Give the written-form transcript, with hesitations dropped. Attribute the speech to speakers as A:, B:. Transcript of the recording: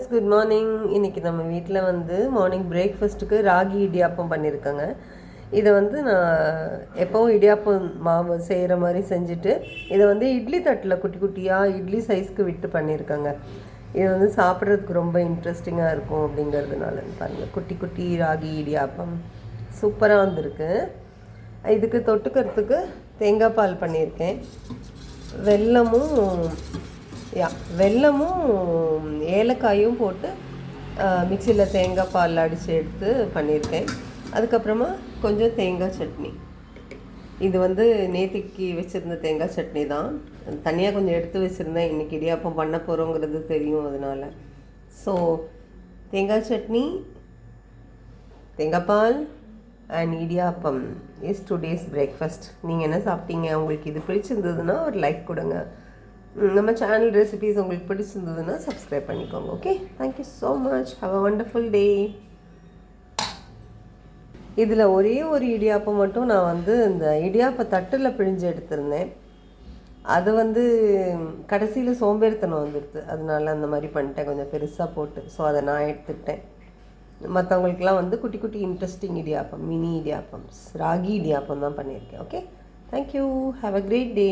A: Good morning. இன்றைக்கி நம்ம வீட்டில் வந்து மார்னிங் பிரேக்ஃபாஸ்ட்டுக்கு ராகி இடியாப்பம் பண்ணியிருக்கேங்க. இதை வந்து நான் எப்போவும் இடியாப்பம் மாவு செய்கிற மாதிரி செஞ்சுட்டு இதை வந்து இட்லி தட்டில் குட்டி குட்டியாக இட்லி சைஸ்க்கு விட்டு பண்ணியிருக்கேங்க. இது வந்து சாப்பிட்றதுக்கு ரொம்ப இன்ட்ரெஸ்டிங்காக இருக்கும் அப்படிங்கிறதுனால பாருங்கள், குட்டி குட்டி ராகி இடியாப்பம் சூப்பராக வந்திருக்கு. இதுக்கு தொட்டுக்கிறதுக்கு தேங்காய் பால் பண்ணியிருக்கேன். வெல்லமும் ஏலக்காயும் போட்டு மிக்சியில் தேங்காய் பால் அடித்து எடுத்து பண்ணியிருக்கேன். அதுக்கப்புறமா கொஞ்சம் தேங்காய் சட்னி. இது வந்து நேற்றுக்கு வச்சுருந்த தேங்காய் சட்னி தான், தனியாக கொஞ்சம் எடுத்து வச்சுருந்தேன். இன்றைக்கி இடியாப்பம் பண்ண போகிறோங்கிறது தெரியும், அதனால். So thengai chutney, thengai paal and idiyappam is today's breakfast. நீங்கள் என்ன சாப்பிட்டீங்க? உங்களுக்கு இது பிடிச்சிருந்ததுன்னா ஒரு லைக் கொடுங்க. நம்ம சேனல் ரெசிபீஸ் உங்களுக்கு பிடிச்சிருந்ததுன்னா சப்ஸ்கிரைப் பண்ணிக்கோங்க. Okay, thank you so much. Have a wonderful டே. இதில் ஒரே ஒரு இடியாப்பம் மட்டும் நான் வந்து இந்த இடியாப்ப தட்டில் பிழிஞ்சு எடுத்திருந்தேன். அது வந்து கடைசியில் சோம்பேறித்தனம் வந்துடுது, அதனால அந்த மாதிரி பண்ணிட்டேன், கொஞ்சம் பெருசாக போட்டு. ஸோ அதை நான் எடுத்துக்கிட்டேன். மற்றவங்களுக்கெல்லாம் வந்து குட்டி குட்டி இன்ட்ரெஸ்டிங் இடியாப்பம், மினி இடியாப்பம், ராகி இடியாப்பம் தான் பண்ணியிருக்கேன். Okay, thank you. Have a great day.